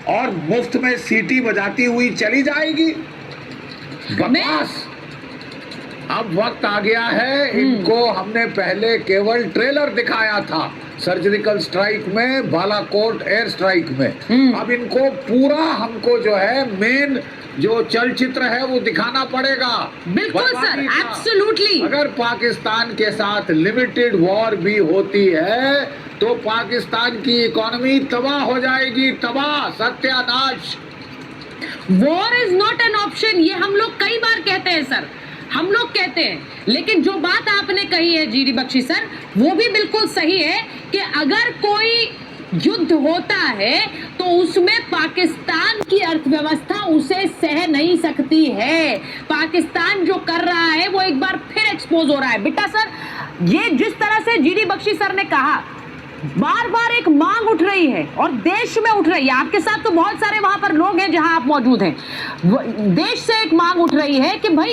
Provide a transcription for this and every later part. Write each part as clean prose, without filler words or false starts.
और मुफ्त में सीटी बजाती हुई चली जाएगी। बकवास। अब वक्त आ गया है, इनको हमने पहले केवल ट्रेलर दिखाया था सर्जिकल स्ट्राइक में, बालाकोट एयर स्ट्राइक में। अब इनको पूरा हमको जो है मेन जो चलचित्र है वो दिखाना पड़ेगा। बिल्कुल सर, एब्सोल्युटली। अगर पाकिस्तान के साथ लिमिटेड वॉर भी होती है तो पाकिस्तान की इकोनॉमी तबाह हो जाएगी, तबाह, सत्यानाश। War is not an option, ये हम लोग कई बार कहते हैं सर, हम लोग कहते हैं। लेकिन जो बात आपने कही है जीडी बख्शी सर, वो भी बिल्कुल सही है कि अगर कोई युद्ध होता है तो उसमें पाकिस्तान की अर्थव्यवस्था उसे सह नहीं सकती है। पाकिस्तान जो कर रहा है वो एक बार फिर एक्सपोज हो रहा है। बेटा सर, ये जिस तरह से जीडी बख्शी सर ने कहा, बार बार एक मांग उठ रही है और देश में उठ रही है। आपके साथ तो बहुत सारे वहां पर लोग हैं जहां आप मौजूद हैं। देश से एक मांग उठ रही है कि भाई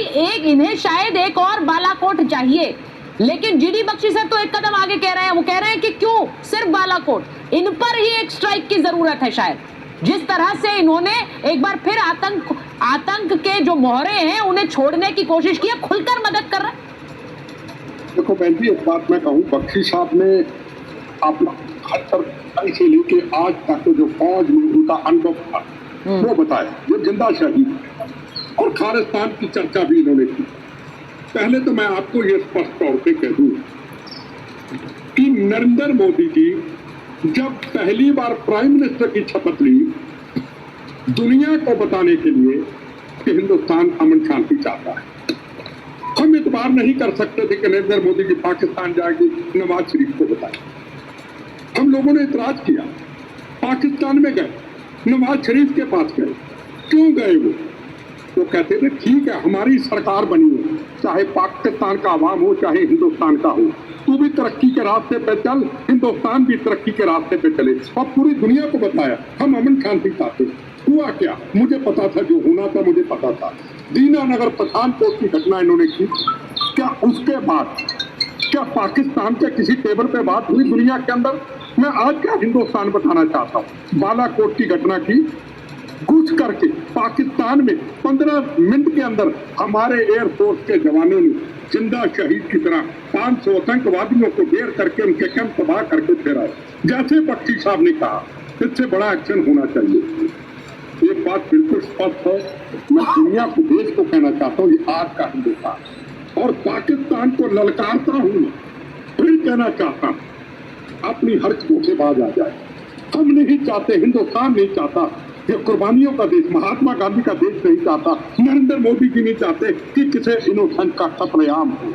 इन्हें शायद एक और बालाकोट चाहिए। लेकिन जीडी बख्शी सर तो एक कदम आगे कह रहे हैं, वो कह रहे हैं कि क्यों सिर्फ बालाकोट, इन पर ही एक स्ट्राइक की जरूरत है। शायद जिस तरह से इन्होंने एक बार फिर आतंक के जो मोहरे हैं उन्हें छोड़ने की कोशिश की, खुलकर मदद कर रहे हैं। देखो बहन जी, एक बात मैं कहूँ, बख्शी साहब ने अपना 78 से लेके आज तक जो फौज में उनका अनुभव था वो बताया, ये जिंदा शहीद। और खालिस्तान की चर्चा भी इन्होंने की। पहले तो मैं आपको ये स्पष्ट तौर पे कह दूं कि नरेंद्र मोदी जी जब पहली बार प्राइम मिनिस्टर की शपथ ली, दुनिया को बताने के लिए कि हिंदुस्तान अमन शांति चाहता है। हम इतबार नहीं कर सकते थे कि नरेंद्र मोदी जी पाकिस्तान जाके नवाज शरीफ को बताए। हम लोगों ने इतराज किया, पाकिस्तान में गए, नवाज शरीफ के पास गए। क्यों गए वो कहते थे ठीक है, हमारी सरकार बनी है, चाहे पाकिस्तान का अवाम हो चाहे हिंदुस्तान का हो, तू भी तरक्की के रास्ते पे चल, हिंदुस्तान भी तरक्की के रास्ते पे चले। और पूरी दुनिया को बताया हम अमन शांति चाहते। हुआ क्या, मुझे पता था, जो होना था मुझे पता था। दीनानगर पठानकोट की घटना इन्होंने की, क्या उसके बाद क्या पाकिस्तान के किसी टेबल पे बात हुई दुनिया के अंदर? मैं आज क्या हिंदुस्तान बताना चाहता हूँ, बालाकोट की घटना की, घुस करके पाकिस्तान में 15 मिनट के अंदर हमारे एयरफोर्स के जवानों ने जिंदा शहीद की तरह 500 आतंकवादियों को ढेर करके उनके कैंप तबाह करके फेरा। जैसे बख्शी साहब ने कहा, इससे बड़ा एक्शन होना चाहिए। एक बात बिल्कुल स्पष्ट है, मैं दुनिया को, देश को कहना चाहता हूँ, ये आज का हिंदुस्तान और पाकिस्तान को ललकारता हूँ, फिर कहना चाहता हूँ अपनी हरकतों से बाज आ जाए। हम नहीं चाहते, हिंदुस्तान नहीं चाहता, ये कुर्बानियों का देश, महात्मा गांधी का देश नहीं चाहता, नरेंद्र मोदी जी नहीं चाहते कि किसी इनोसेंट का कत्लेआम हो।